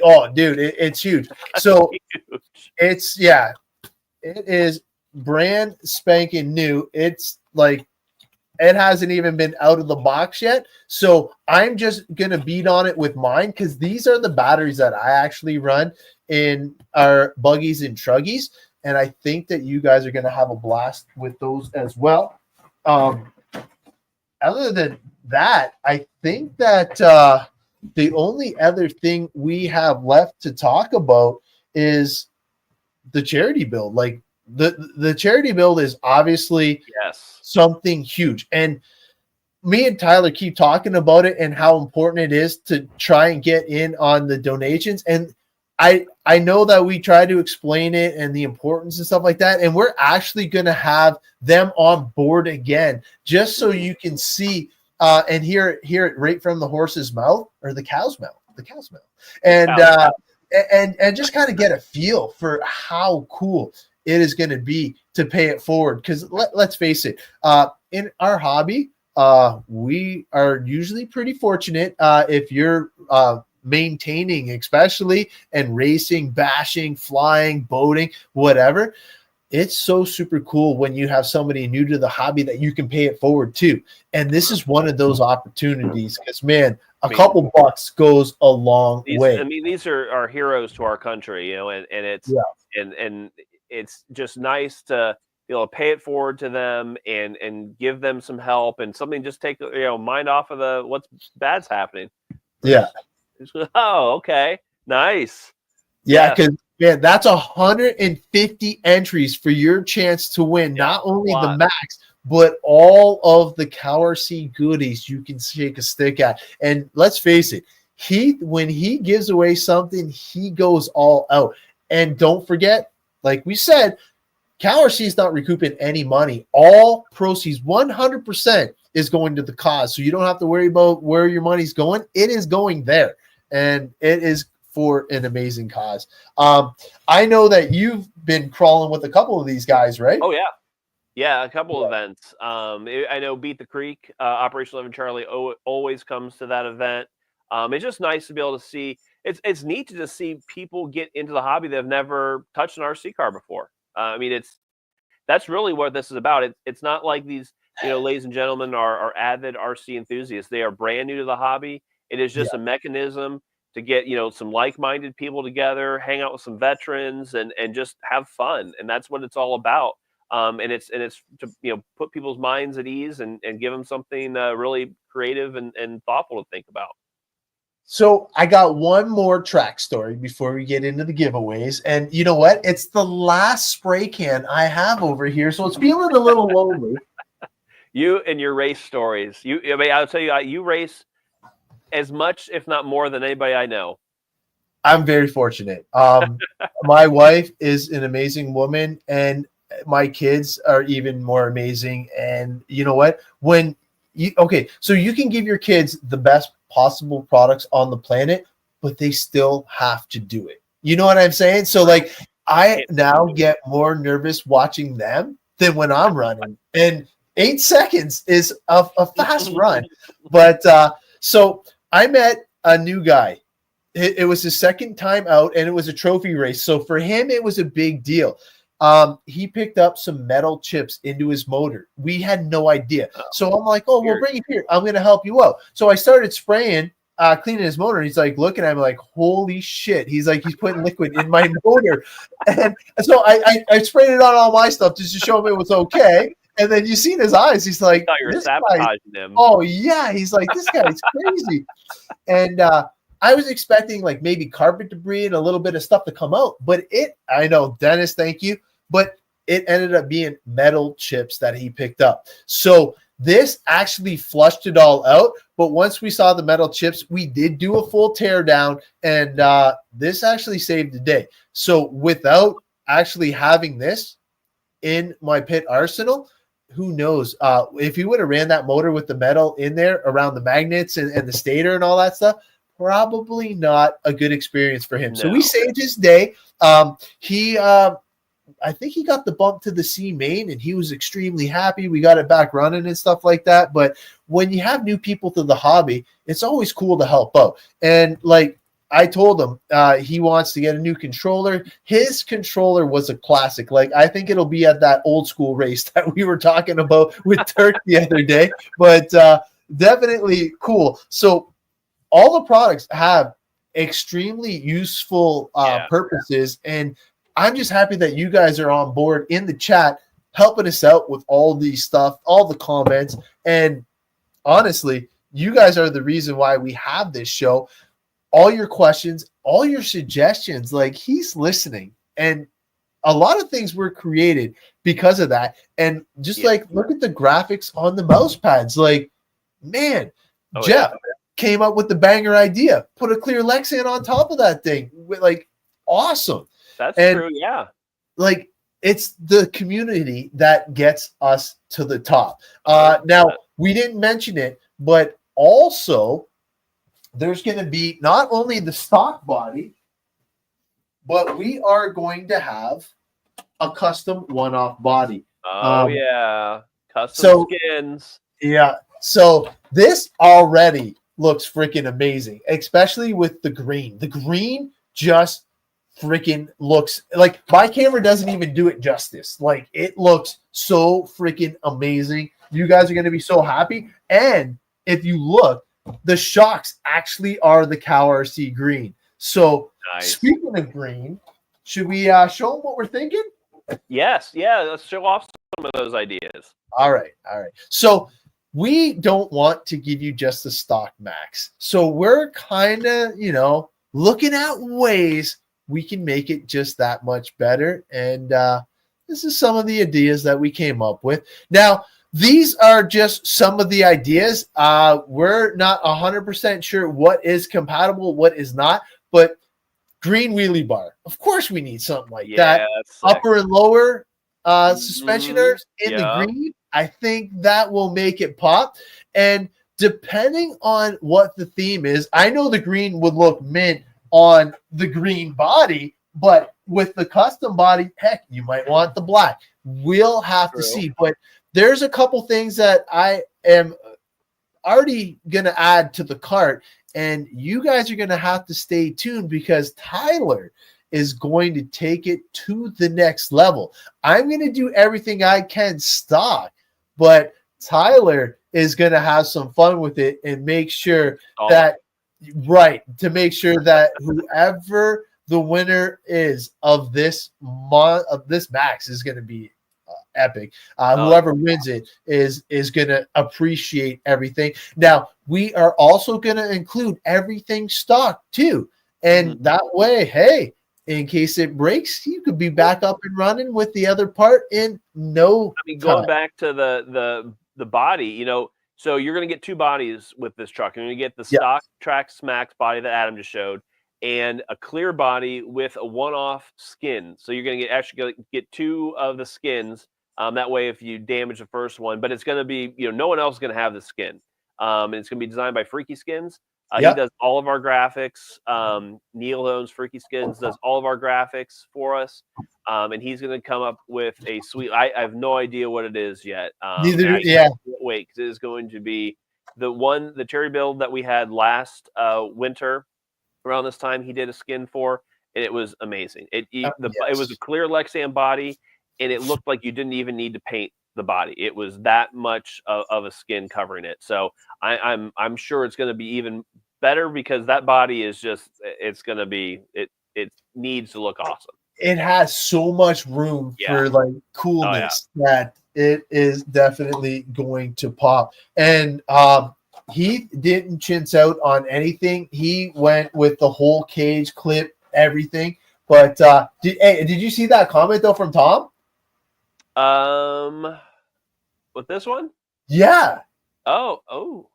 oh, dude, it's huge. So it's it is brand spanking new. It's like, it hasn't even been out of the box yet. So I'm just going to beat on it with mine, because these are the batteries that I actually run in our buggies and truggies. And I think that you guys are going to have a blast with those as well. Other than that, I think that the only other thing we have left to talk about is the charity build. Like, the charity build is obviously Yes. something huge. And me and Tyler keep talking about it and how important it is to try and get in on the donations. And I know that we try to explain it and the importance and stuff like that. And we're actually going to have them on board again, just so you can see and hear it right from the horse's mouth, or the cow's mouth, and just kind of get a feel for how cool it is going to be to pay it forward. Because let's face it, in our hobby, we are usually pretty fortunate if you're maintaining, especially, and racing, bashing, flying, boating, whatever. It's so super cool when you have somebody new to the hobby that you can pay it forward to. And this is one of those opportunities, because, man, a couple bucks goes a long way. I mean, these are our heroes to our country, you know, and it's and it's just nice to be able to pay it forward to them and give them some help and something, just take, you know, mind off of the what's bad's happening. Yeah. Oh, okay. Nice. Yeah, because man, that's 150 entries for your chance to win not only the max, but all of the CowRC goodies you can shake a stick at. And let's face it, when he gives away something, he goes all out. And don't forget, like we said, CowRC is not recouping any money. All proceeds, 100%, is going to the cause. So you don't have to worry about where your money's going. It is going there. And it is for an amazing cause. I know that you've been crawling with a couple of these guys, right? Oh, yeah. Yeah, a couple events. I know Beat the Creek, Operation 11 Charlie always comes to that event. It's just nice to be able to see. It's neat to just see people get into the hobby that have never touched an RC car before. I mean, that's really what this is about. It's not like these, you know, ladies and gentlemen are avid RC enthusiasts. They are brand new to the hobby. It is just a mechanism to get, you know, some like-minded people together, hang out with some veterans, and just have fun. And that's what it's all about. And it's to, you know, put people's minds at ease and give them something really creative and thoughtful to think about. So I got one more track story before we get into the giveaways. And you know what? It's the last spray can I have over here, so it's feeling a little lonely. You and your race stories. I mean, I'll tell you, you race as much, if not more, than anybody I know. I'm very fortunate. My wife is an amazing woman, and my kids are even more amazing. And you know what? So you can give your kids the best possible products on the planet, but they still have to do it. You know what I'm saying? So like, I now get more nervous watching them than when I'm running. And 8 seconds is a fast run. But so I met a new guy. It was his second time out, and it was a trophy race. So for him, it was a big deal. He picked up some metal chips into his motor. We had no idea. So I'm like, oh, well, bring it here. I'm going to help you out. So I started spraying, cleaning his motor. And he's like looking at me like, holy shit. He's like, he's putting liquid in my motor. And so I sprayed it on all my stuff just to show him it was okay. And then you see in his eyes, he's like, I thought you were sabotaging him. Oh, yeah. He's like, this guy's crazy. And I was expecting like maybe carpet debris and a little bit of stuff to come out. But I know, Dennis, thank you. But it ended up being metal chips that he picked up. So this actually flushed it all out. But once we saw the metal chips, we did do a full tear down. And this actually saved the day. So without actually having this in my pit arsenal, who knows? If you would have ran that motor with the metal in there around the magnets and the stator and all that stuff, probably not a good experience for him. No. So we saved his day. I think he got the bump to the C main, and he was extremely happy. We got it back running and stuff like that. But when you have new people to the hobby, it's always cool to help out. And like I told him, he wants to get a new controller. His controller was a classic. Like, I think it'll be at that old school race that we were talking about with Turk the other day. But definitely cool. So all the products have extremely useful purposes, and I'm just happy that you guys are on board in the chat, helping us out with all these stuff, all the comments. And honestly, you guys are the reason why we have this show. All your questions, all your suggestions, like, he's listening. And a lot of things were created because of that. And just like look at the graphics on the mouse pads. Like, man, Jeff came up with the banger idea. Put a clear Lexan on top of that thing. Like, awesome. That's true. Yeah. Like, it's the community that gets us to the top. Now, we didn't mention it, but also there's going to be not only the stock body, but we are going to have a custom one-off body. Custom skins. Yeah. So this already looks freaking amazing, especially with the green. The green just freaking looks like my camera doesn't even do it justice. Like, it looks so freaking amazing. You guys are going to be so happy. And if you look, the shocks actually are the CowRC green. So speaking of green, should we show them what we're thinking? Yes. Yeah. Let's show off some of those ideas. All right. So we don't want to give you just the stock max. So we're kind of, looking at ways we can make it just that much better. And this is some of the ideas that we came up with. Now, these are just some of the ideas. We're not 100% sure what is compatible, what is not, but green wheelie bar. Of course we need something like that. Upper and lower suspensioners in the green. I think that will make it pop. And depending on what the theme is, I know the green would look mint on the green body, but with the custom body, heck, you might want the black. We'll have to see. But there's a couple things that I am already going to add to the cart, and you guys are going to have to stay tuned because Tyler is going to take it to the next level. I'm going to do everything I can stock, but Tyler is going to have some fun with it and make sure that whoever the winner is of this max is going to be epic. Whoever wins it is going to appreciate everything. Now, we are also going to include everything stock too. And that way, hey, in case it breaks, you could be back up and running with the other part in no time. Going back to the body, so you're going to get two bodies with this truck. You're going to get the stock Trax Max body that Adam just showed, and a clear body with a one-off skin. So you're going to get two of the skins. That way, if you damage the first one, but it's going to be, no one else is going to have the skin. And it's going to be designed by Freaky Skins. He does all of our graphics. Neil owns Freaky Skins, does all of our graphics for us. And he's going to come up with a sweet, I have no idea what it is yet. Wait, because it is going to be the cherry build that we had last winter around this time. He did a skin for, and it was amazing. It was a clear Lexan body, and it looked like you didn't even need to paint the body. It was that much of a skin covering it. So I'm sure it's going to be even better because that body is just, it's going to be, it needs to look awesome. It has so much room for like coolness that it is definitely going to pop. And he didn't chintz out on anything. He went with the whole cage clip, everything. But did you see that comment though from Tom? With this one? Yeah. Oh.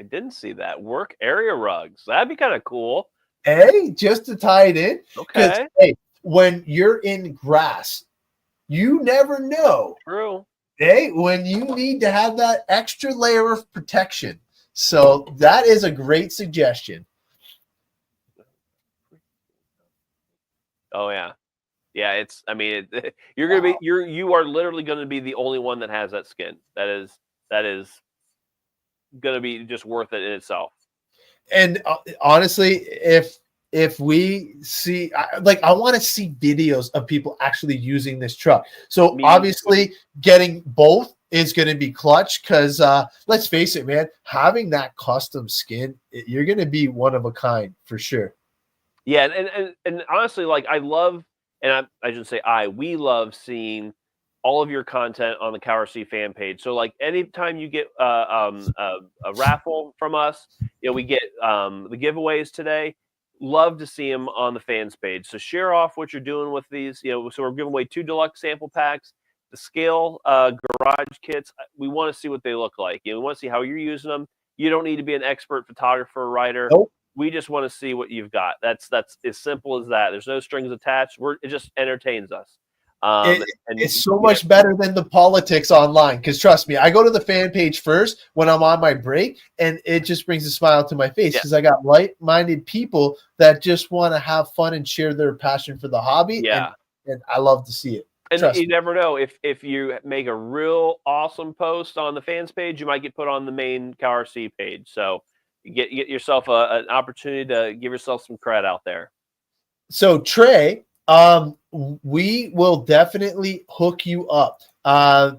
I didn't see that. Work area rugs. That'd be kind of cool. Hey, just to tie it in. Okay. Hey, when you're in grass, you never know. True. Hey, when you need to have that extra layer of protection. So that is a great suggestion. Oh yeah. Yeah, you are literally going to be the only one that has that skin. That is going to be just worth it in itself. And honestly, if we see, I want to see videos of people actually using this truck. So obviously getting both is going to be clutch because let's face it, man, having that custom skin, you're going to be one of a kind for sure. Yeah. And honestly, like I love, and I shouldn't say we love seeing all of your content on the CowRC fan page. So like anytime you get a raffle from us, we get the giveaways today. love to see them on the fans page. So share off what you're doing with these. So we're giving away 2 deluxe sample packs, the scale garage kits. We want to see what they look like. We want to see how you're using them. You don't need to be an expert photographer or writer. Nope. We just want to see what you've got. That's as simple as that. There's no strings attached. It just entertains us. It's so much better than the politics online, because trust me, I go to the fan page first when I'm on my break, and it just brings a smile to my face because I got like-minded people that just want to have fun and share their passion for the hobby. And I love to see it. And you never know, if you make a real awesome post on the fans page, you might get put on the main CowRC page. So you get yourself an opportunity to give yourself some credit out there. So Trey, we will definitely hook you up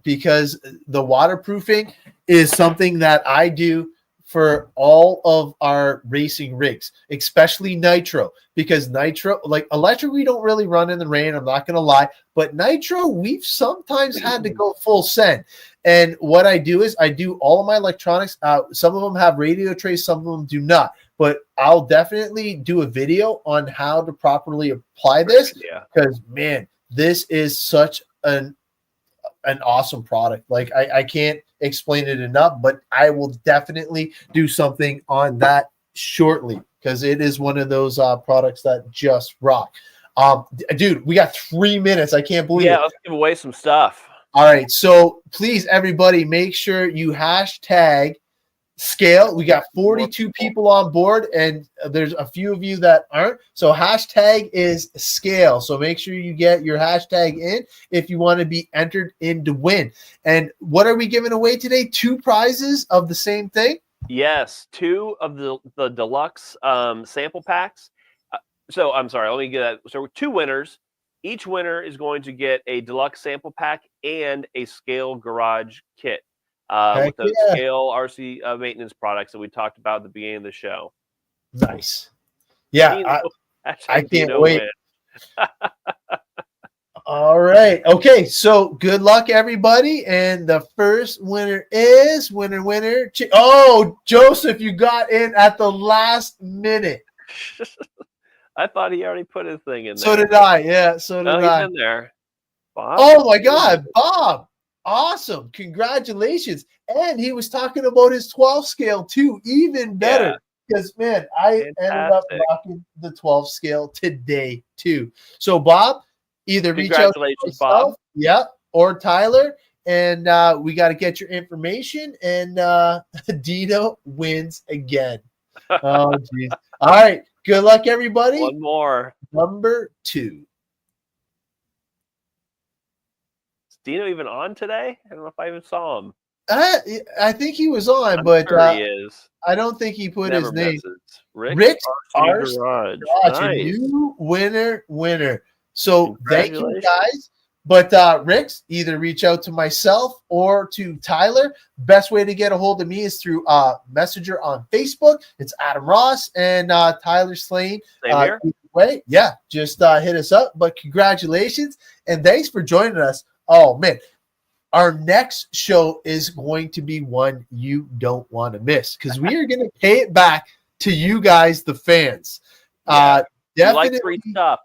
because the waterproofing is something that I do for all of our racing rigs, especially nitro, because nitro, like electric, we don't really run in the rain. I'm not going to lie, but nitro, we've sometimes had to go full send. And what I do is I do all of my electronics. Some of them have radio trays, some of them do not. But I'll definitely do a video on how to properly apply this because, man, this is such an awesome product. Like I can't explain it enough, but I will definitely do something on that shortly because it is one of those products that just rock. Dude, we got 3 minutes. I can't believe it. Yeah, let's give away some stuff. All right. So please, everybody, make sure you hashtag scale. We got 42 people on board, and there's a few of you that aren't. So hashtag is scale. So make sure you get your hashtag in if you want to be entered in to win. And what are we giving away today? 2 prizes of the same thing? Yes, 2 of the deluxe sample packs. So I'm sorry, let me get that. So 2 winners. Each winner is going to get a deluxe sample pack and a scale garage kit. With the scale RC maintenance products that we talked about at the beginning of the show. Nice. Yeah, I can't wait. All right. Okay, so good luck, everybody. And the first winner is winner. Oh, Joseph, you got in at the last minute. I thought he already put his thing in there. So did I. Yeah, so did I. He's in there. Bob? Oh, my God, Bob. Awesome. Congratulations. And he was talking about his 12 scale too. Even better. Because, man, I ended up rocking the 12 scale today too. So, Bob, either reach out to myself, Bob. or Tyler, and we got to get your information, and Dino wins again. Oh, geez. All right. Good luck, everybody. One more. Number 2. Dino even on today? I don't know if I even saw him. I think he was on, but sure he is. I don't think he put his name. Rick's RC Garage. Nice. A new winner. So thank you guys. But Rick's, either reach out to myself or to Tyler. Best way to get a hold of me is through Messenger on Facebook. It's Adam Ross and Tyler Slane. Same here. Way. Yeah, just hit us up. But congratulations and thanks for joining us. Oh, man. Our next show is going to be one you don't want to miss because we are going to pay it back to you guys, the fans. Definitely like free stuff.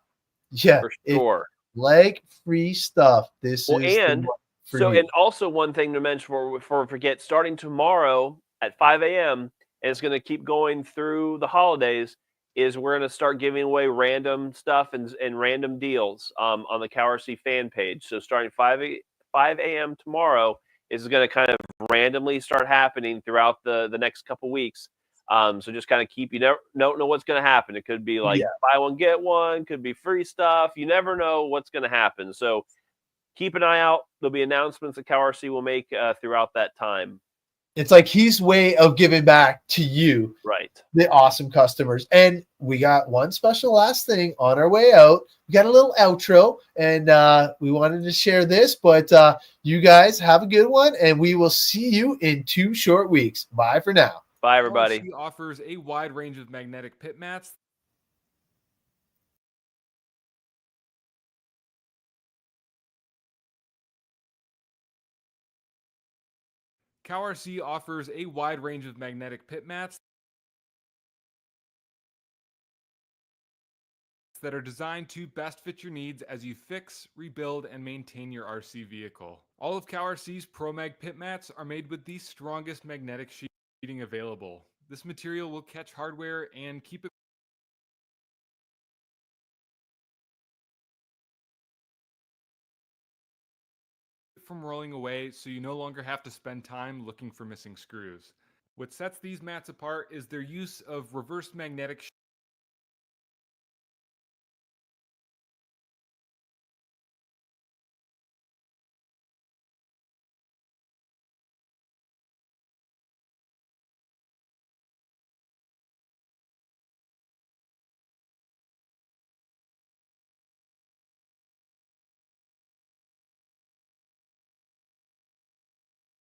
Yeah, for sure. Like free stuff. This is and also one thing to mention before we forget, starting tomorrow at 5 a.m. and it's going to keep going through the holidays. Is we're going to start giving away random stuff and random deals on the CowRC fan page. So starting 5 a.m. tomorrow is going to kind of randomly start happening throughout the next couple weeks. So just kind of keep, you don't know what's going to happen. It could be like buy one, get one, could be free stuff. You never know what's going to happen. So keep an eye out. There'll be announcements that CowRC will make throughout that time. It's like his way of giving back to you, right? The awesome customers. And we got one special last thing on our way out. We got a little outro, and we wanted to share this, but you guys have a good one, and we will see you in 2 short weeks. Bye for now. Bye, everybody. CowRC offers a wide range of magnetic pit mats. CowRC offers a wide range of magnetic pit mats that are designed to best fit your needs as you fix, rebuild, and maintain your RC vehicle. All of CowRC's ProMag pit mats are made with the strongest magnetic sheeting available. This material will catch hardware and keep it from rolling away, so you no longer have to spend time looking for missing screws. What sets these mats apart is their use of reverse magnetic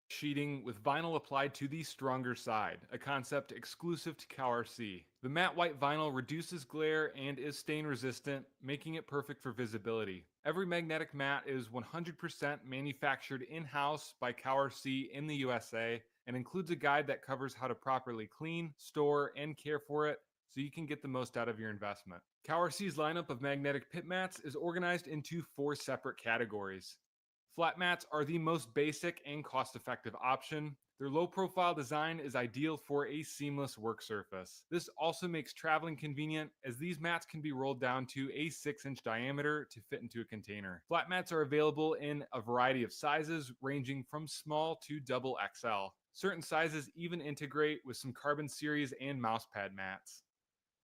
sheeting with vinyl applied to the stronger side, a concept exclusive to CowRC. The matte white vinyl reduces glare and is stain resistant, making it perfect for visibility. Every magnetic mat is 100% manufactured in-house by CowRC in the USA and includes a guide that covers how to properly clean, store, and care for it so you can get the most out of your investment. CowRC's lineup of magnetic pit mats is organized into 4 separate categories. Flat mats are the most basic and cost-effective option. Their low-profile design is ideal for a seamless work surface. This also makes traveling convenient, as these mats can be rolled down to a 6-inch diameter to fit into a container. Flat mats are available in a variety of sizes, ranging from small to double XL. Certain sizes even integrate with some carbon series and mousepad mats.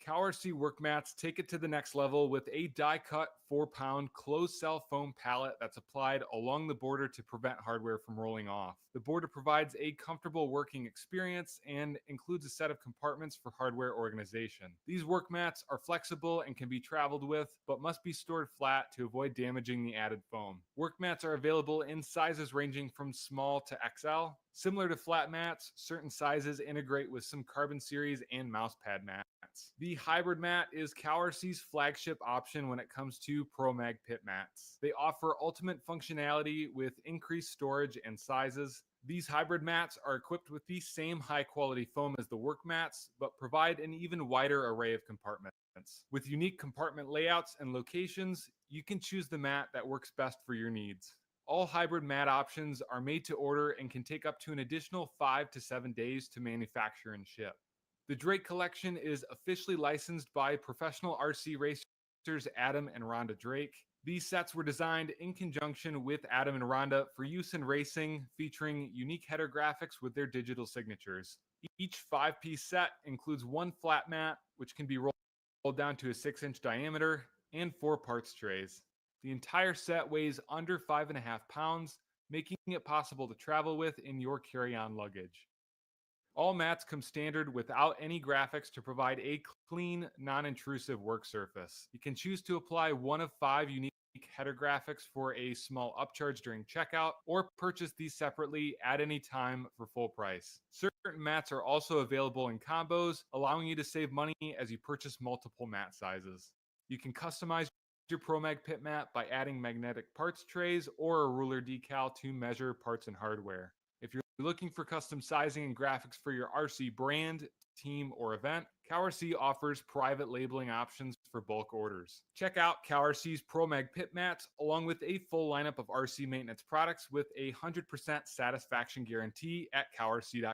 CowRC work mats take it to the next level with a die-cut 4-pound closed-cell foam pallet that's applied along the border to prevent hardware from rolling off. The border provides a comfortable working experience and includes a set of compartments for hardware organization. These work mats are flexible and can be traveled with, but must be stored flat to avoid damaging the added foam. Work mats are available in sizes ranging from small to XL. Similar to flat mats, certain sizes integrate with some carbon series and mousepad mats. The hybrid mat is CowRC's flagship option when it comes to ProMag pit mats. They offer ultimate functionality with increased storage and sizes. These hybrid mats are equipped with the same high-quality foam as the work mats, but provide an even wider array of compartments. With unique compartment layouts and locations, you can choose the mat that works best for your needs. All hybrid mat options are made to order and can take up to an additional 5 to 7 days to manufacture and ship. The Drake collection is officially licensed by professional RC racers Adam and Rhonda Drake. These sets were designed in conjunction with Adam and Rhonda for use in racing, featuring unique header graphics with their digital signatures. Each 5-piece set includes 1 flat mat, which can be rolled down to a 6-inch diameter, and 4 parts trays. The entire set weighs under 5.5 pounds, making it possible to travel with in your carry-on luggage. All mats come standard without any graphics to provide a clean, non-intrusive work surface. You can choose to apply one of 5 unique header graphics for a small upcharge during checkout, or purchase these separately at any time for full price. Certain mats are also available in combos, allowing you to save money as you purchase multiple mat sizes. You can customize your ProMag pit mat by adding magnetic parts trays or a ruler decal to measure parts and hardware. If you're looking for custom sizing and graphics for your RC brand, team, or event, CowRC offers private labeling options for bulk orders. Check out CowRC's ProMag pit mats along with a full lineup of RC maintenance products with a 100% satisfaction guarantee at CowRC.com.